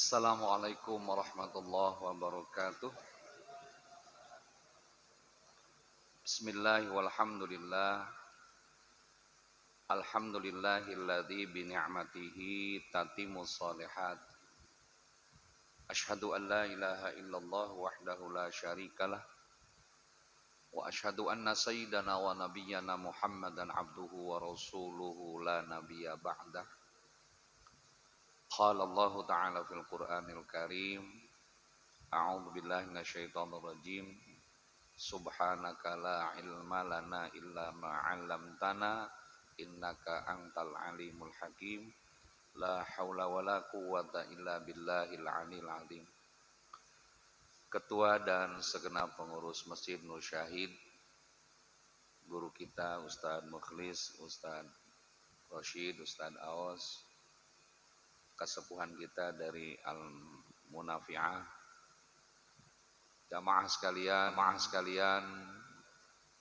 Assalamualaikum warahmatullahi wabarakatuh. Bismillah walhamdulillah. Alhamdulillahilladzi bi ni'matihi tatimmus shalihat. Asyhadu an la ilaha illallah wahdahu la syarikalah wa asyhadu anna sayyidana wa nabiyyana Muhammadan abduhu wa rasuluhu la nabiyya ba'dah. Qala Allah ta'ala fil Qur'anil Karim. A'udzu billahi minasyaitonir rajim. Subhanaka la ilma lana illa ma 'allamtana innaka antal alimul hakim. La haula wala quwwata illa billahil aliyil azim. Ketua dan segenap pengurus Masjid Nur Syahid, guru kita Ustadz Mukhlis, Ustadz Rashid, Ustadz Aos, kesepuhan kita dari Al-Munafi'ah, jamaah sekalian,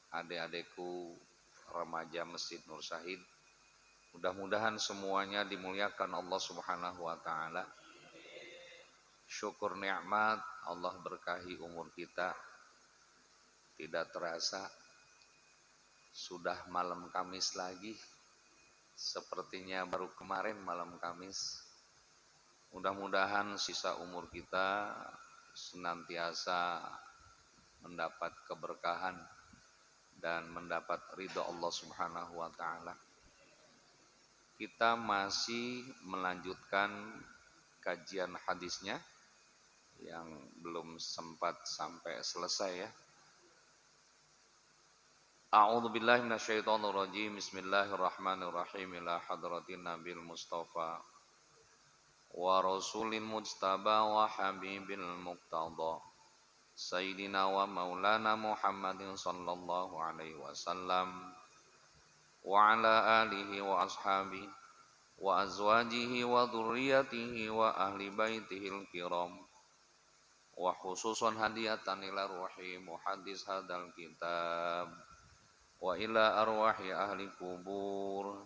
adik-adikku remaja Masjid Nur Syahid, mudah-mudahan semuanya dimuliakan Allah Subhanahu wa taala. Syukur nikmat Allah berkahi umur kita. Tidak terasa sudah malam Kamis lagi. Sepertinya baru kemarin malam Kamis. Mudah-mudahan sisa umur kita senantiasa mendapat keberkahan dan mendapat ridha Allah Subhanahu wa taala. Kita masih melanjutkan kajian hadisnya yang belum sempat sampai selesai ya. A'udzu billahi minasyaitonir rajim. Bismillahirrahmanirrahim. Ila hadratin Nabil Mustafa wa rasulil mujtaba wa habibil muqtada Sayyidina wa maulana Muhammadin sallallahu alaihi wasallam wa ala alihi wa ashabihi wa azwajihi wa dhurriyyatihi wa ahli baitihil kiram wa khususan hadiyatan ila ruhi muhaddis hadal kitab wa ila arwahi ahli kubur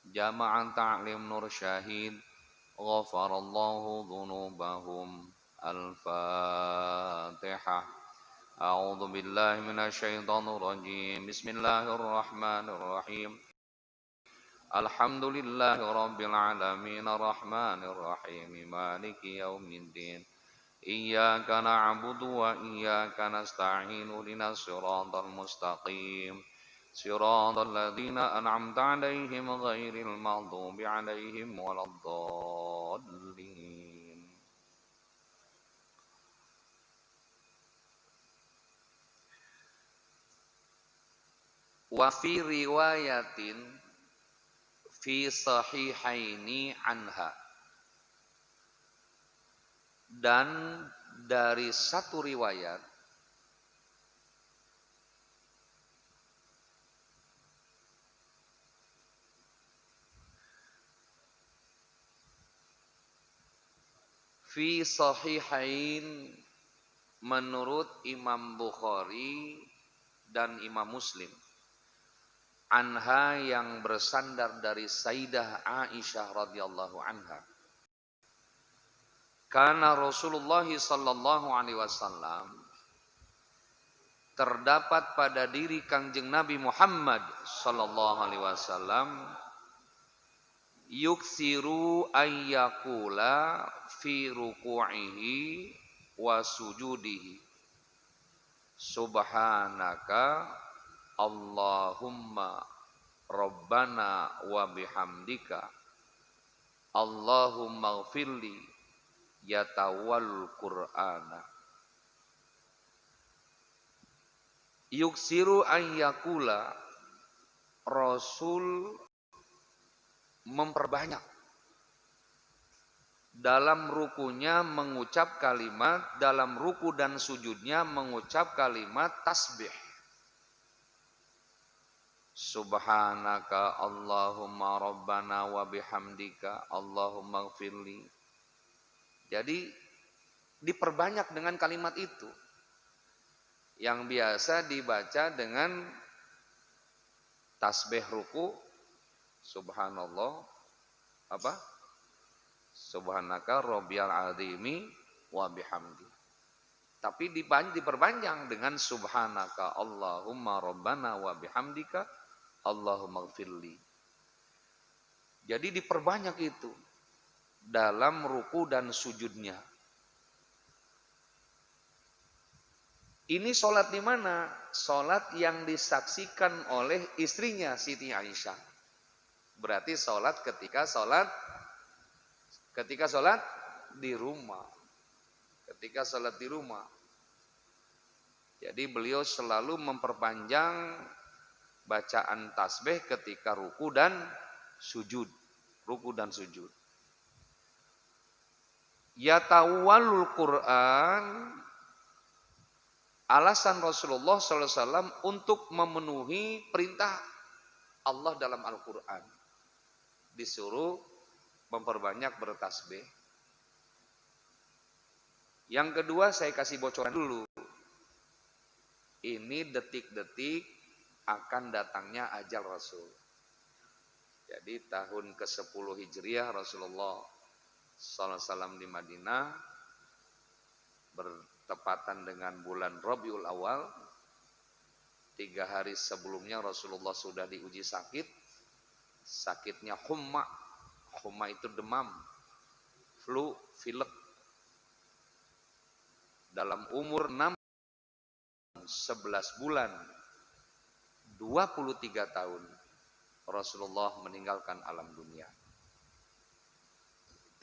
jama'an ta'lim Nur Syahid ghafarallahu dhunubahum. Al-Fatihah. A'udzu billahi minasyaitonir rajim. Bismillahirrahmanirrahim. Alhamdulillahi rabbil alamin arrahmanir rahim maliki yaumiddin. Iyyaka na'budu wa iyyaka nasta'in ihdinas siratal mustaqim. Siratal ladzina an'amta 'alaihim ghairil maghdubi 'alaihim waladdallin. Wa fi riwayatin fi sahihaini anha, dan dari satu riwayat fi sahihain menurut Imam Bukhari dan Imam Muslim, anha yang bersandar dari Sayyidah Aisyah radhiyallahu anha. Karena Rasulullah sallallahu alaihi wasallam terdapat pada diri Kangjeng Nabi Muhammad sallallahu alaihi wasallam yuksiru ayyakula fi ruku'ihi wa sujudihi subhanaka Allahumma Rabbana wa bihamdika Allahumma ghfirli yatawal Qur'ana. Yuksiru ayyakula, Rasul memperbanyak dalam rukunya mengucap kalimat, dalam ruku dan sujudnya mengucap kalimat tasbih. Subhanaka Allahumma Rabbana wa bihamdika Allahumma ghfirli. Jadi diperbanyak dengan kalimat itu, yang biasa dibaca dengan tasbih ruku, subhanallah, apa? Subhanaka rabbiyal azimi wa bihamdi. Tapi diperpanjang dengan subhanaka Allahumma rabbana wa bihamdika Allahumma gfirli. Jadi diperbanyak itu dalam ruku dan sujudnya. Ini sholat di mana? Sholat yang disaksikan oleh istrinya Siti Aisyah. Berarti sholat ketika sholat di rumah. Ketika sholat di rumah. Jadi beliau selalu memperpanjang bacaan tasbih ketika ruku dan sujud. Ruku dan sujud. Yatawallul Quran, alasan Rasulullah SAW untuk memenuhi perintah Allah dalam Al-Quran. Disuruh memperbanyak bertasbih. Yang kedua saya kasih bocoran dulu. Ini detik-detik akan datangnya ajal Rasul. Jadi tahun ke-10 Hijriah Rasulullah SAW di Madinah bertepatan dengan bulan Rabiul Awal. 3 hari sebelumnya Rasulullah sudah diuji sakit. Sakitnya humma. Humma itu demam, flu, pilek. Dalam umur 11 bulan 23 tahun Rasulullah meninggalkan alam dunia.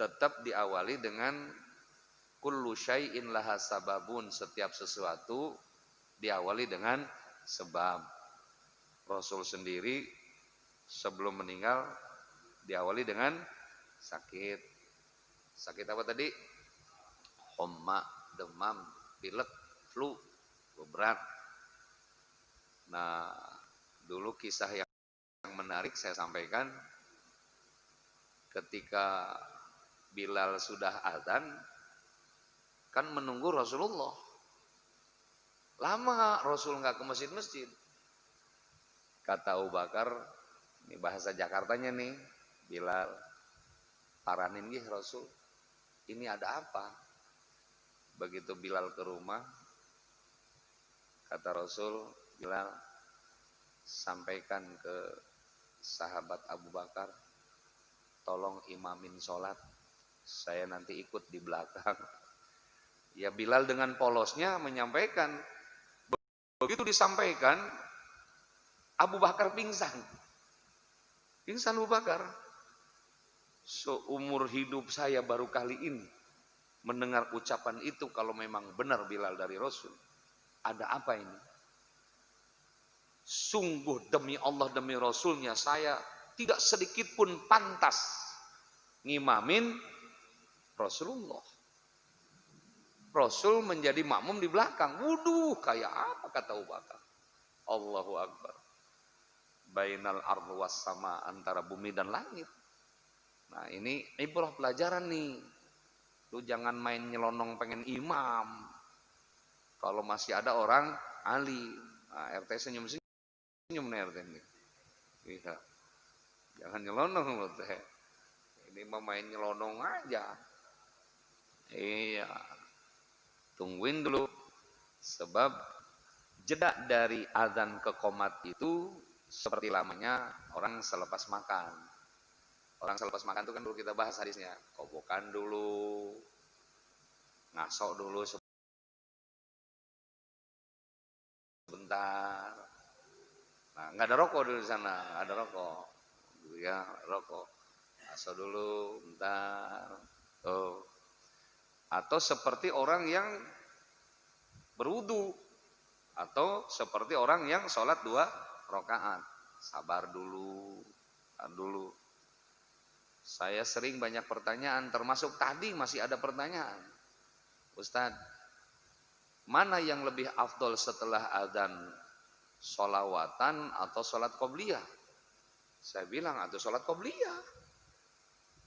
Tetap diawali dengan kullu syai'in laha sababun, setiap sesuatu diawali dengan sebab. Rasul sendiri sebelum meninggal diawali dengan sakit. Sakit apa tadi? Homma, demam, pilek, flu, berat. Nah, dulu kisah yang menarik saya sampaikan. Ketika Bilal sudah azan, kan menunggu Rasulullah. Lama Rasul nggak ke masjid-masjid. Kata Abu Bakar, ini bahasa Jakartanya nih, Bilal, paranin gih Rasul, ini ada apa? Begitu Bilal ke rumah, kata Rasul, Bilal, sampaikan ke sahabat Abu Bakar, tolong imamin sholat, saya nanti ikut di belakang. Ya Bilal dengan polosnya menyampaikan. Begitu disampaikan, Abu Bakar pingsan. Pingsan Abu Bakar. Seumur hidup saya baru kali ini mendengar ucapan itu, kalau memang benar Bilal dari Rasul. Ada apa ini? Sungguh demi Allah, demi Rasulnya, saya tidak sedikit pun pantas ngimamin Rasulullah. Rasul menjadi makmum di belakang. Wuduh, kayak apa kata Abu Bakar? Allahu Akbar. Bainal ardu was sama, antara bumi dan langit. Nah, ini ibrah pelajaran nih. Lu jangan main nyelonong pengen imam. Kalau masih ada orang ali. Nah, RT senyum nih RT ini. Iya. Jangan nyelonong lu teh. Ini mah main nyelonong aja. Iya. Tungguin dulu. Sebab jeda dari azan ke qomat itu seperti lamanya orang selepas makan. Orang selepas makan itu kan dulu kita bahas hadisnya. Kobokan dulu. Ngasok dulu sebentar. Nah, nggak ada rokok dulu di sana, nggak ada rokok. Ya, rokok. Ngasok dulu, bentar. Tuh. Atau seperti orang yang berwudu, atau seperti orang yang sholat 2 rakaat, sabar dulu, dulu. Saya sering banyak pertanyaan, termasuk tadi masih ada pertanyaan, Ustadz, mana yang lebih afdol setelah adzan, sholawatan atau sholat qobliyah? Saya bilang atau sholat qobliyah,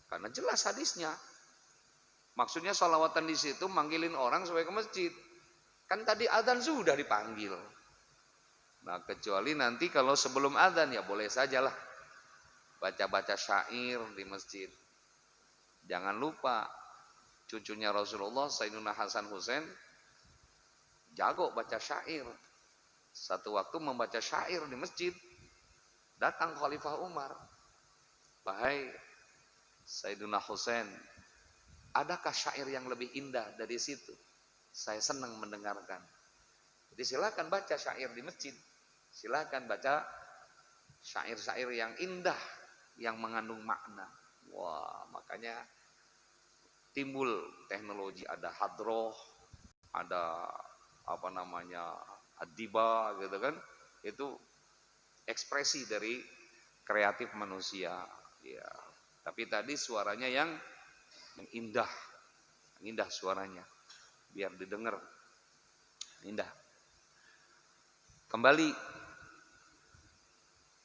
karena jelas hadisnya. Maksudnya sholawatan di situ manggilin orang supaya ke masjid. Kan tadi adzan sudah dipanggil. Nah, kecuali nanti kalau sebelum adzan ya boleh sajalah baca-baca syair di masjid. Jangan lupa cucunya Rasulullah Sayyidina Hasan Husain jago baca syair. Satu waktu membaca syair di masjid, datang Khalifah Umar. Wahai Sayyidina Husain, adakah syair yang lebih indah dari situ? Saya senang mendengarkan. Jadi silakan baca syair di masjid. Silakan baca syair-syair yang indah, yang mengandung makna. Wah, makanya timbul teknologi, ada hadroh, ada apa namanya adiba gitu kan, itu ekspresi dari kreatif manusia ya. Tapi tadi suaranya yang indah, indah suaranya biar didengar indah. Kembali,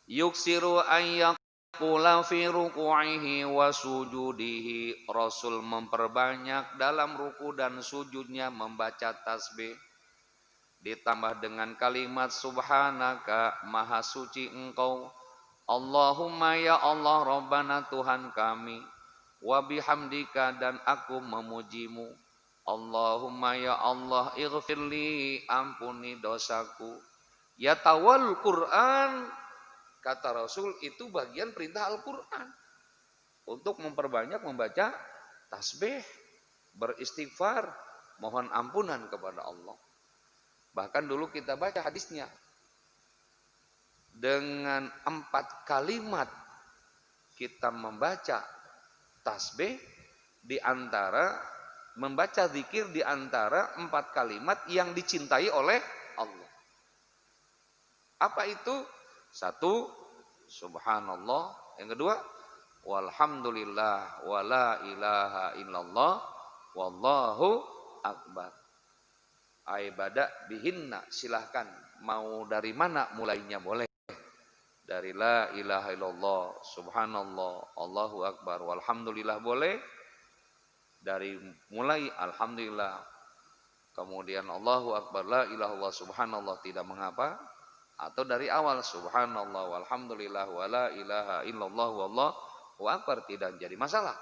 yuksiru ayyaqula fi ruku'ihi wa sujudihi, Rasul memperbanyak dalam ruku dan sujudnya membaca tasbih, ditambah dengan kalimat subhanaka, maha suci engkau, Allahumma ya Allah, Rabbana Tuhan kami, wa bihamdika dan aku memujimu, Allahumma ya Allah ighfirli, ampuni dosaku. Ya tawal Quran, kata Rasul, itu bagian perintah Al-Quran untuk memperbanyak membaca tasbih, beristighfar, mohon ampunan kepada Allah. Bahkan dulu kita baca hadisnya, dengan 4 kalimat kita membaca tasbih, di antara membaca zikir di antara 4 kalimat yang dicintai oleh Allah. Apa itu? 1, subhanallah. Yang kedua, walhamdulillah wala ilaha illallah wallahu akbar. Ibadah bihinna, silahkan mau dari mana mulainya boleh. Dari la ilaha illallah, subhanallah, Allahu akbar, walhamdulillah boleh. Dari mulai alhamdulillah, kemudian Allahu akbar, la ilaha illallah, subhanallah, tidak mengapa. Atau dari awal subhanallah walhamdulillah wala ilaha illallah wallahu akbar, tidak jadi masalah.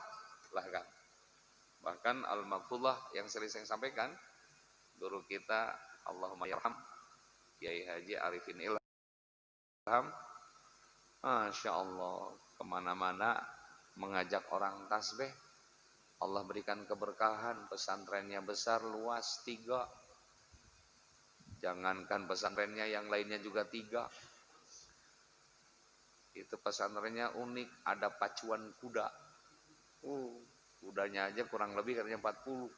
Silahkan. Bahkan al-maqfullah yang sering saya sampaikan, guru kita Allahumma yarham Kiai Haji Arifin Ilham, Masya Allah, kemana-mana mengajak orang tasbih. Allah berikan keberkahan, pesantrennya besar, luas, 3. Jangankan pesantrennya, yang lainnya juga 3. Itu pesantrennya unik, ada pacuan kuda. Kudanya aja kurang lebih katanya 40.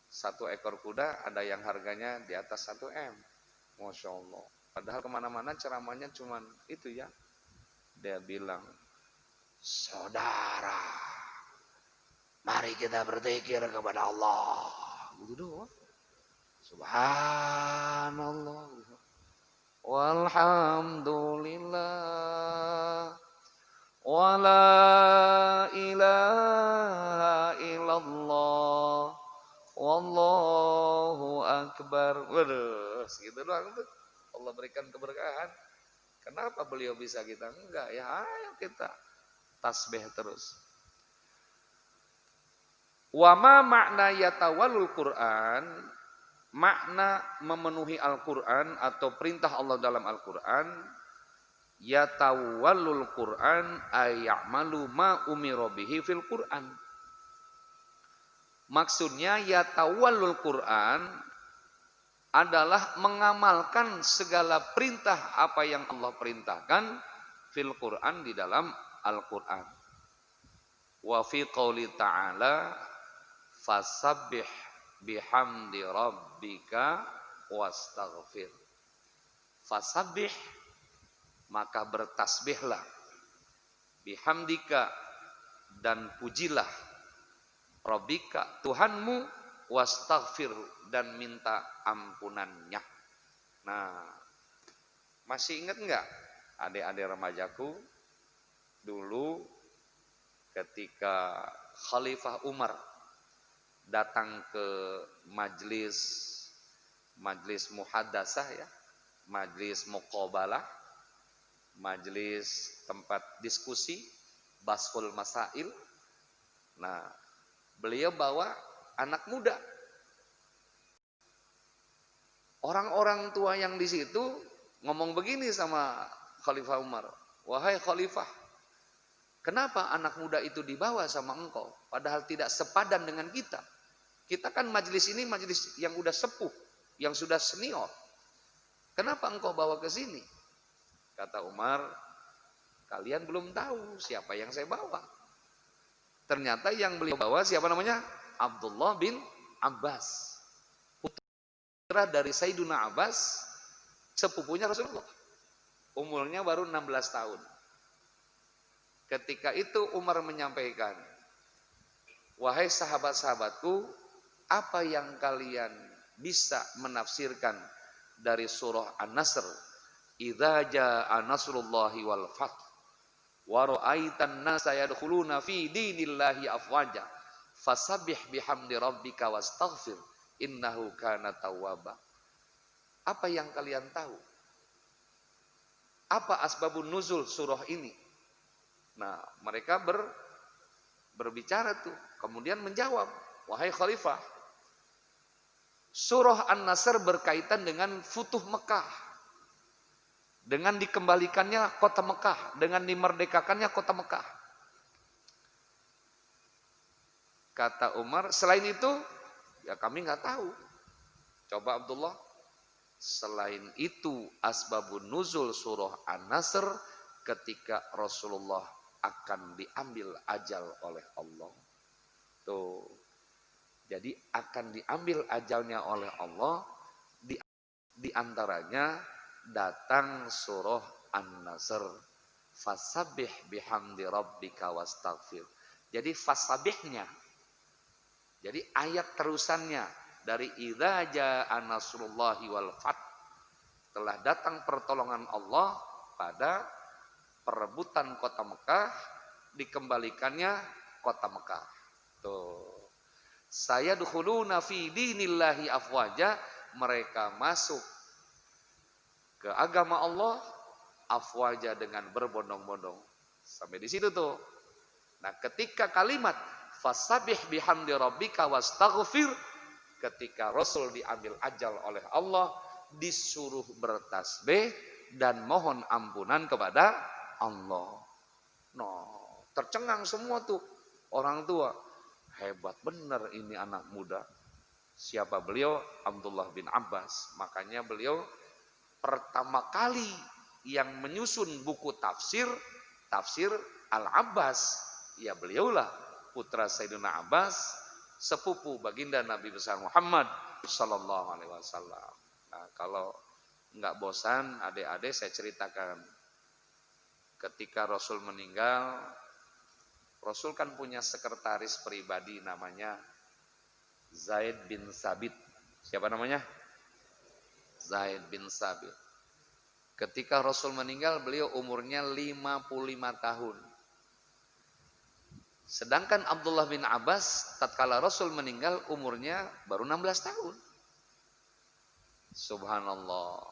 1 ekor kuda ada yang harganya di atas 1 M. Masya Allah. Padahal kemana-mana ceramahnya cuman itu ya. Dia bilang, saudara, mari kita berzikir kepada Allah. Gitu doang. Subhanallah. Walhamdulillah. Wala ilaha illallah. Wallahu akbar. Waduh, segitu doang tuh. Allah berikan keberkahan. Kenapa beliau bisa, kita enggak? Ya ayo kita tasbih terus. Wa ma makna yatawallul Quran, makna memenuhi Al-Quran atau perintah Allah dalam Al-Quran, yatawallul Quran ayya'malu ma umira bihi fil Quran. Maksudnya yatawallul Quran adalah mengamalkan segala perintah apa yang Allah perintahkan fil Quran, di dalam Al-Quran. Wa fi qouli ta'ala fasabbih bihamdi rabbika wastaghfir. Fasabbih, maka bertasbihlah, bihamdika, dan pujilah, rabbika, Tuhanmu, wastaghfir, dan minta ampunannya. Nah, masih ingat enggak adik-adik remajaku dulu ketika Khalifah Umar datang ke majlis muhadasah ya, majlis muqabalah, majlis tempat diskusi, bashul masail, Nah, beliau bawa anak muda. Orang-orang tua yang di situ ngomong begini sama Khalifah Umar. Wahai Khalifah, kenapa anak muda itu dibawa sama engkau? Padahal tidak sepadan dengan kita. Kita kan majelis ini majelis yang udah sepuh, yang sudah senior. Kenapa engkau bawa ke sini? Kata Umar, kalian belum tahu siapa yang saya bawa. Ternyata yang beliau bawa siapa namanya? Abdullah bin Abbas. Putra dari Sayyiduna Abbas, sepupunya Rasulullah. Umurnya baru 16 tahun. Ketika itu Umar menyampaikan, wahai sahabat-sahabatku, apa yang kalian bisa menafsirkan dari surah An-Nasr? Idza jaa nasrullahi wal fath wa ra'aitan nasa yadkhuluna fi dinillahi afwaja fasabbih bihamdi rabbika wastaghfir innahu kana tawwaba. Apa yang kalian tahu? Apa asbabun nuzul surah ini? Nah, mereka berbicara tuh, kemudian menjawab, wahai Khalifah, surah An-Nasr berkaitan dengan Futuh Mekah, dengan dikembalikannya kota Mekah, dengan dimerdekakannya kota Mekah. Kata Umar, selain itu, ya kami nggak tahu. Coba Abdullah, selain itu asbabun nuzul surah An-Nasr ketika Rasulullah akan diambil ajal oleh Allah. Tuh. Jadi akan diambil ajalnya oleh Allah, di antaranya datang surah An-Nasr. Fasabbih bihamdi rabbika wastaghfir. Jadi fasabihnya. Jadi ayat terusannya dari idza jaa nasrullahi wal fath. Telah datang pertolongan Allah pada perebutan kota Mekah, dikembalikannya kota Mekah. Tuh. Saya dukhuluna fi dinillahi afwaja, mereka masuk ke agama Allah afwaja dengan berbondong-bondong. Sampai di situ tuh. Nah, ketika kalimat fasabbih bihamdi rabbika wastaghfir, ketika Rasul diambil ajal oleh Allah, disuruh bertasbih dan mohon ampunan kepada Allah. No, tercengang semua tuh orang tua. Hebat benar ini anak muda. Siapa beliau? Abdullah bin Abbas. Makanya beliau pertama kali yang menyusun buku tafsir Al-Abbas. Ya beliaulah putra Sayyidina Abbas, sepupu baginda Nabi besar Muhammad sallallahu alaihi wasallam. Nah, kalau nggak bosan, adik-adik saya ceritakan. Ketika Rasul meninggal, Rasul kan punya sekretaris pribadi namanya Zaid bin Sabit. Siapa namanya? Zaid bin Sabit. Ketika Rasul meninggal, beliau umurnya 55 tahun. Sedangkan Abdullah bin Abbas, tatkala Rasul meninggal, umurnya baru 16 tahun. Subhanallah.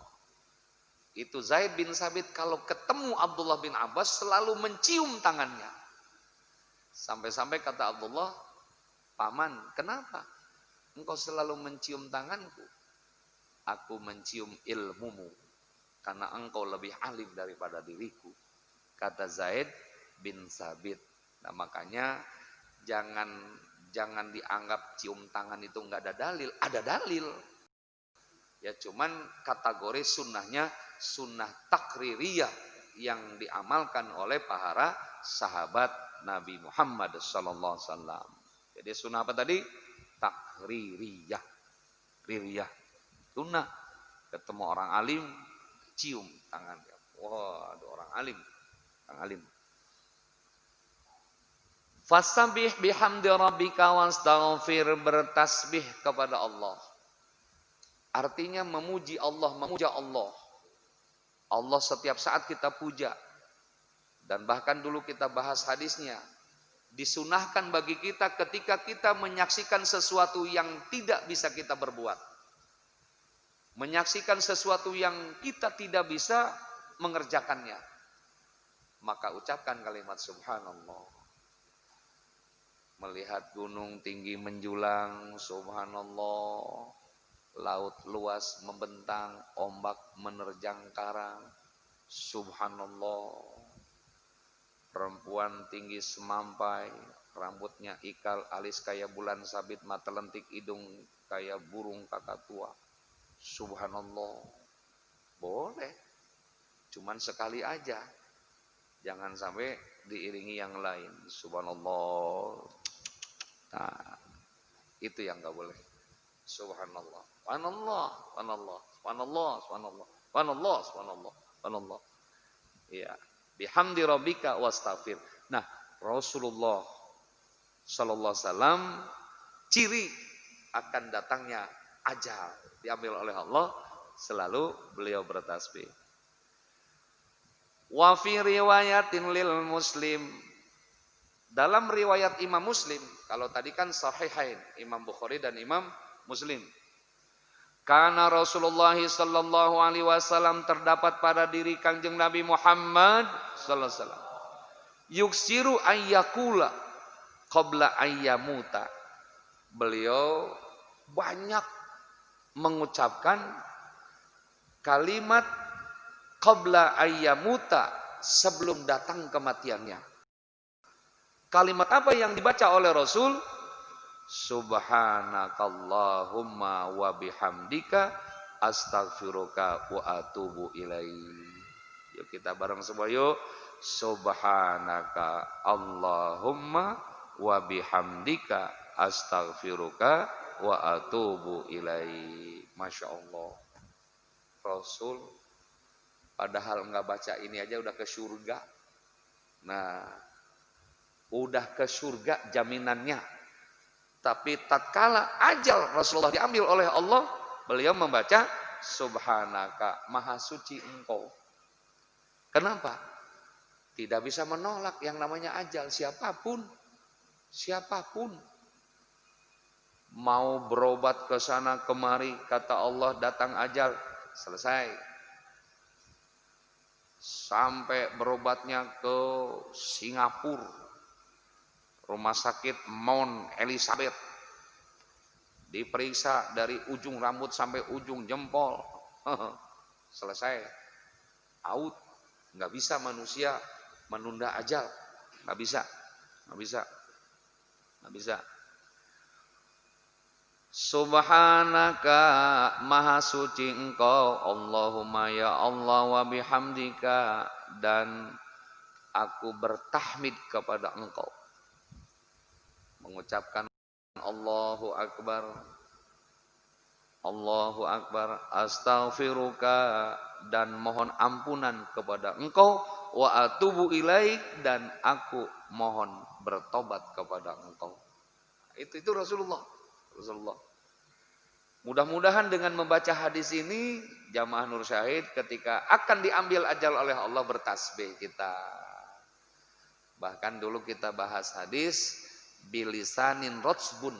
Itu Zaid bin Sabit kalau ketemu Abdullah bin Abbas selalu mencium tangannya. Sampai-sampai kata Abdullah, paman, kenapa engkau selalu mencium tanganku? Aku mencium ilmumu, karena engkau lebih alim daripada diriku. Kata Zaid bin Sabit. Nah, makanya jangan dianggap cium tangan itu enggak ada dalil. Ada dalil. Ya cuman kategori sunnahnya sunnah takririyah yang diamalkan oleh para sahabat Nabi Muhammad sallallahu alaihi wasallam. Jadi sunnah apa tadi? Takririyah. Ririyah. Sunnah. Ketemu orang alim, cium tangannya. Wah, ada orang alim. Orang alim. Fasabbih bihamdi rabbika wastaghfir, bertasbih kepada Allah. Artinya memuji Allah, memuja Allah. Allah setiap saat kita puja. Dan bahkan dulu kita bahas hadisnya. Disunahkan bagi kita ketika kita menyaksikan sesuatu yang tidak bisa kita berbuat. Menyaksikan sesuatu yang kita tidak bisa mengerjakannya. Maka ucapkan kalimat subhanallah. melihat gunung tinggi menjulang, subhanallah, laut luas membentang, ombak menerjang karang, subhanallah, perempuan tinggi semampai, rambutnya ikal, alis kayak bulan sabit, mata lentik, hidung kayak burung kakatua, subhanallah. Boleh, cuman sekali aja, jangan sampai diiringi yang lain, subhanallah. Nah, itu yang gak boleh. Subhanallah, subhanallah, subhanallah, subhanallah, subhanallah, subhanallah, subhanallah, subhanallah. Iya, bihamdi rabbika wastaghfir. Nah, Rasulullah sallallahu alaihi wasallam ciri akan datangnya ajal diambil oleh Allah, selalu beliau bertasbih. Wa fi riwayatin lil Muslim, dalam riwayat Imam Muslim, kalau tadi kan sahihain, Imam Bukhari dan Imam Muslim. Karena Rasulullah sallallahu alaihi wasallam terdapat pada diri Kanjeng Nabi Muhammad sallallahu alaihi wasallam yuksiru ayyakula qabla ayyamuta. Beliau banyak mengucapkan kalimat qabla ayyamuta, sebelum datang kematiannya. Kalimat apa yang dibaca oleh Rasul? Subhanakallahumma wa bihamdika astaghfiruka wa atubu ilaik. Yuk kita bareng semua yuk. Subhanaka Allahumma wa bihamdika astaghfiruka wa atubu ilaik. Masya Allah. Rasul padahal nggak baca ini aja udah ke surga. Nah, udah ke surga jaminannya. Tapi tatkala ajal Rasulullah diambil oleh Allah, beliau membaca subhanaka, maha suci engkau. Kenapa? Tidak bisa menolak yang namanya ajal, siapapun. Siapapun. Mau berobat ke sana kemari, kata Allah datang ajal, selesai. Sampai berobatnya ke Singapura, rumah sakit Mount Elizabeth, diperiksa dari ujung rambut sampai ujung jempol, selesai, out. Nggak bisa manusia menunda ajal, nggak bisa, nggak bisa, nggak bisa. Subhanaka, maha suci engkau, Allahumma ya Allah, wa bihamdika, dan aku bertahmid kepada engkau, mengucapkan Allahu Akbar, Allahu Akbar, astaghfiruka, dan mohon ampunan kepada engkau, wa atubu ilaik, dan aku mohon bertobat kepada engkau. Itu Rasulullah. Mudah-mudahan dengan membaca hadis ini, jamaah Nur Syahid, ketika akan diambil ajal oleh Allah bertasbih kita. Bahkan dulu kita bahas hadis bilisanin rotsbun,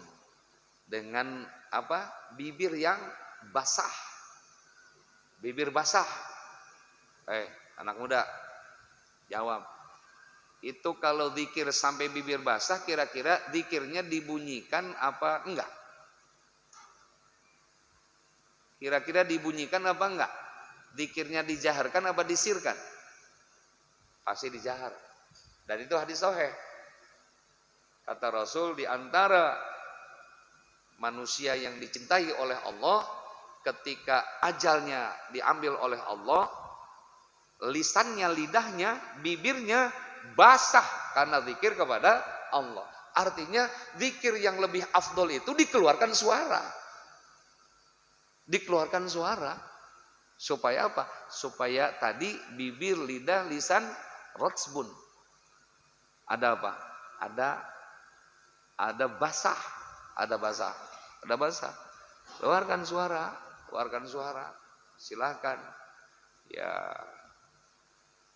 dengan apa? Bibir yang basah. Bibir basah. Anak muda, jawab. Itu kalau zikir sampai bibir basah, kira-kira zikirnya dibunyikan apa enggak? Kira-kira dibunyikan apa enggak? Zikirnya dijaharkan apa disirkan? Pasti dijahar. Dan itu hadis sahih. Kata Rasul, di antara manusia yang dicintai oleh Allah, ketika ajalnya diambil oleh Allah, lisannya, lidahnya, bibirnya basah karena zikir kepada Allah. Artinya zikir yang lebih afdol itu dikeluarkan suara. Dikeluarkan suara. Supaya apa? Supaya tadi bibir, lidah, lisan, rotsbun. Ada apa? Ada basah. Ada basah. Ada basah. Keluarkan suara. Keluarkan suara. Silakan. Ya,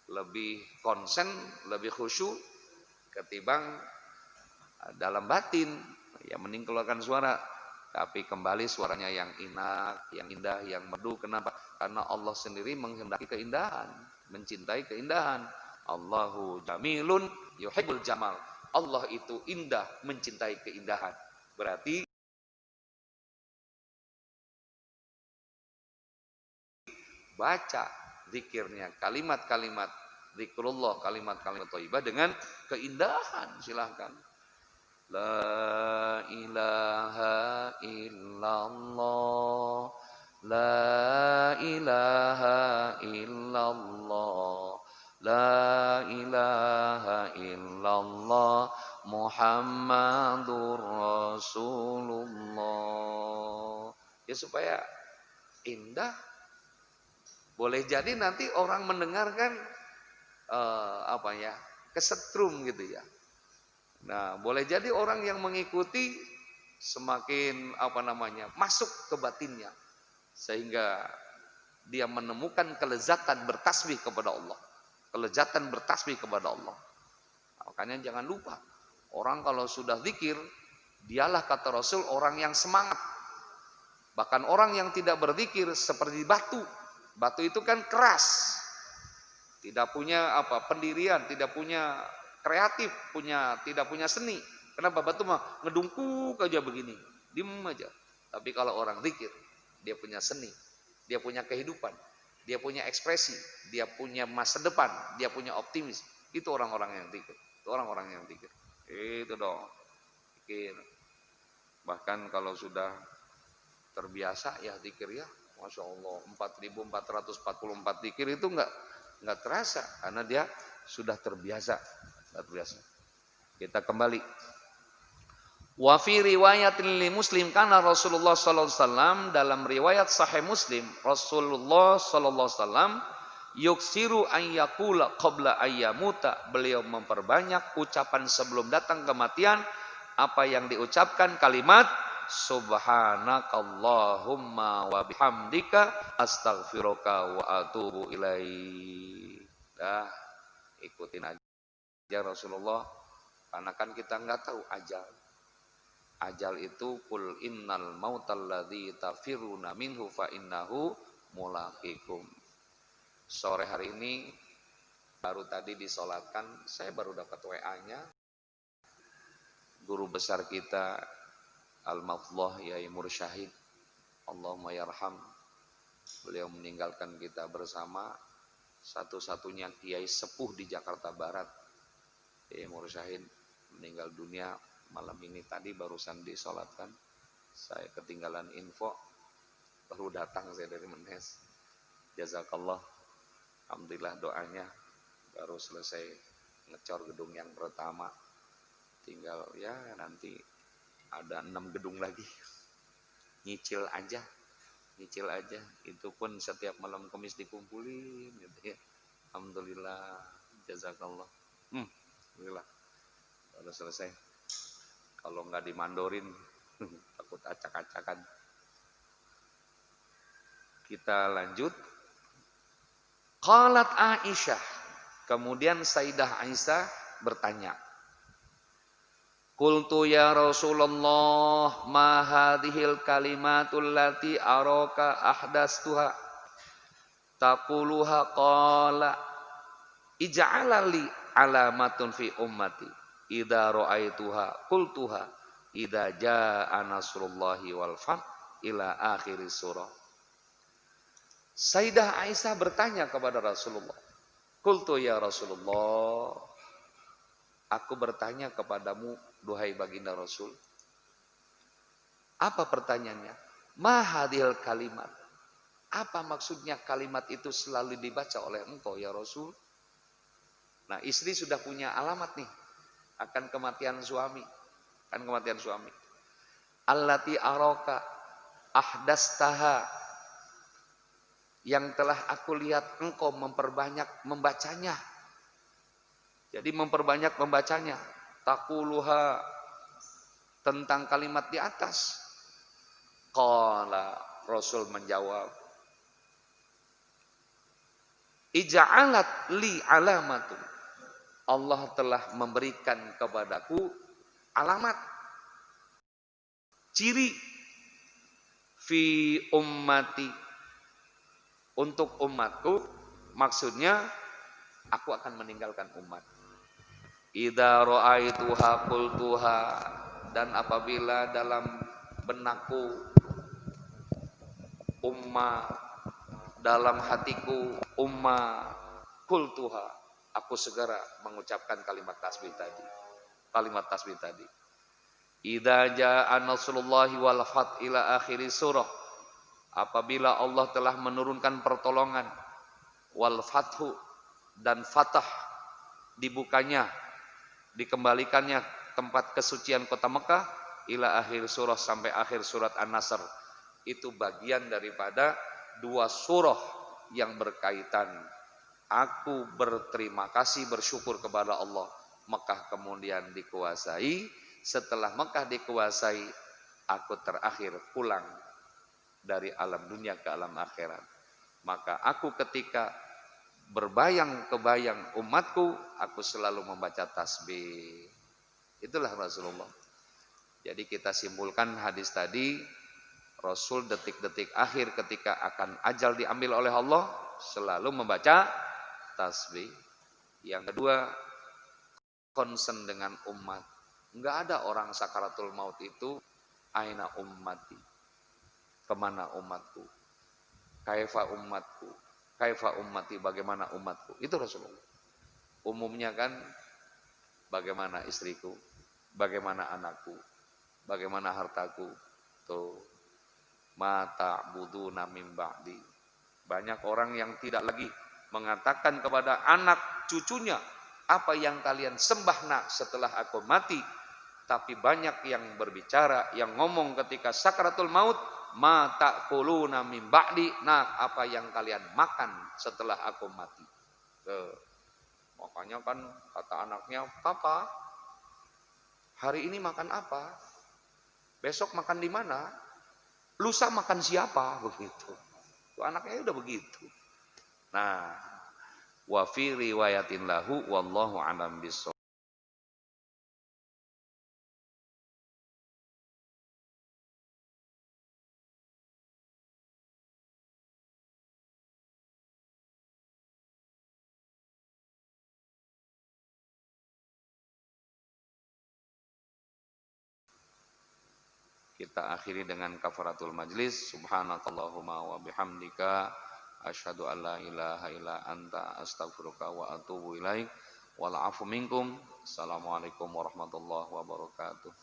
lebih konsen, lebih khusyuk ketimbang dalam batin. Ya mending keluarkan suara, tapi kembali suaranya yang enak, yang indah, yang merdu. Kenapa? Karena Allah sendiri menghendaki keindahan, mencintai keindahan. Allahu jamilun yuhibbul jamal. Allah itu indah, mencintai keindahan. Berarti baca zikirnya, kalimat-kalimat zikrullah, kalimat-kalimat thayyibah dengan keindahan, silahkan. La ilaha illallah, la ilaha illallah, la ilaha illallah, Muhammadur Rasulullah. Ya supaya indah. Boleh jadi nanti orang mendengarkan kesetrum gitu ya. Nah, boleh jadi orang yang mengikuti semakin masuk ke batinnya, sehingga dia menemukan kelezatan bertasbih kepada Allah, kelezatan bertasbih kepada Allah. Makanya jangan lupa, orang kalau sudah zikir, dialah kata Rasul orang yang semangat. Bahkan orang yang tidak berzikir seperti batu. Batu itu kan keras, tidak punya pendirian, tidak punya kreatif, tidak punya seni. Kenapa? Batu mah ngedungkuk aja begini, diem aja. Tapi kalau orang zikir, dia punya seni, dia punya kehidupan, dia punya ekspresi, dia punya masa depan, dia punya optimis. Itu orang-orang yang zikir. Itu orang-orang yang zikir. Itu dong. Zikir. Bahkan kalau sudah terbiasa ya zikir ya, Masya Allah, 4.444 zikir itu enggak terasa karena dia sudah terbiasa. Kita kembali. Wa fi riwayatin li Muslim kana Rasulullah sallallahu alaihi wasallam, dalam riwayat sahih Muslim, Rasulullah sallallahu alaihi wasallam yuksiru an yaqula qabla ayyamuta, beliau memperbanyak ucapan sebelum datang kematian. Apa yang diucapkan? Kalimat subhanakallahumma wa bihamdika astaghfiruka wa atubu ilaik. Ikutin aja Rasulullah, karena kan kita nggak tahu ajal. Ajal itu qul innal mautal ladzi tafiruna minhu fa innahu mulaqikum. Sore hari ini baru tadi disolatkan, saya baru dapat WA-nya guru besar kita Al-Maflah Yai Mursyahid, Allahumma yarham. Beliau meninggalkan kita bersama, satu-satunya kiai sepuh di Jakarta Barat. Yai Mursyahid meninggal dunia malam ini, tadi barusan disolatkan. Saya ketinggalan info, baru datang saya dari Menes. Jazakallah. Alhamdulillah doanya, baru selesai ngecor gedung yang pertama. Tinggal ya nanti ada 6 gedung lagi, nyicil aja, itu pun setiap malam Kamis dikumpulin gitu ya. Alhamdulillah, jazakallah. Alhamdulillah baru selesai. Kalau nggak dimandorin takut acak-acakan. Kita lanjut. Qalat Aisyah, kemudian Sayyidah Aisyah bertanya, qultu ya Rasulullah ma hadhil kalimatul lati araka ahdastuha taquluha, qala ij'alali alamatun fi ummati idza ra'aituha qultuha idza jaa nasrullahi wal fath ila akhir surah. Sayyidah Aisyah bertanya kepada Rasulullah, qultu ya Rasulullah, aku bertanya kepadamu duhai baginda Rasul. Apa pertanyaannya? Ma hadhil kalimat, apa maksudnya kalimat itu selalu dibaca oleh engkau ya Rasul? Nah, istri sudah punya alamat nih akan kematian suami, allati araka ahdastaha, yang telah aku lihat engkau memperbanyak membacanya. Jadi memperbanyak membacanya. Taquluha, tentang kalimat di atas. Qala, Rasul menjawab, ija'alat li alamatun, Allah telah memberikan kepadaku alamat, ciri, fi ummati, untuk umatku, maksudnya aku akan meninggalkan umat. idza ra'aituha qultuha, dan apabila dalam benakku umma, dalam hatiku umma, qultuha, aku segera mengucapkan kalimat tasbih tadi. Kalimat tasbih tadi. Idza jaa nasrullahi wal fath ila akhir surah. Apabila Allah telah menurunkan pertolongan, wal fathu, dan fatah, dibukanya, dikembalikannya tempat kesucian kota Mekah, ila akhir surah, sampai akhir surat An-Nasr. Itu bagian daripada dua surah yang berkaitan. Aku berterima kasih, bersyukur kepada Allah. Mekah kemudian dikuasai. Setelah Mekah dikuasai, aku terakhir pulang dari alam dunia ke alam akhirat. Maka aku ketika berbayang-kebayang umatku, aku selalu membaca tasbih. Itulah Rasulullah. Jadi kita simpulkan hadis tadi, Rasul detik-detik akhir ketika akan ajal diambil oleh Allah selalu membaca tasbih. Yang kedua, concern dengan umat. Enggak ada orang sakaratul maut itu aina ummati, kemana umatku, kaifa umatku, kaifa ummati, bagaimana umatku. Itu Rasulullah. Umumnya kan bagaimana istriku, bagaimana anakku, bagaimana hartaku. Tuh, mata buduna mim ba'di. Banyak orang yang tidak lagi mengatakan kepada anak cucunya, apa yang kalian sembah nak setelah aku mati. Tapi banyak yang berbicara, yang ngomong ketika sakaratul maut, ma ta'kuluna min ba'di, nak apa yang kalian makan setelah aku mati. Makanya kan kata anaknya, papa hari ini makan apa, besok makan di mana, lusa makan siapa, begitu. Tuh, anaknya udah begitu. Nah, wa fi riwayatin lahu wallahu a'lam bissawab. Kita akhiri dengan kafaratul majlis. Subhanakallahumma wa bihamdika asyhadu an la ilaha illa anta astaghfiruka wa atubu ilaik. Wal afu minkum. Assalamualaikum warahmatullahi wabarakatuh.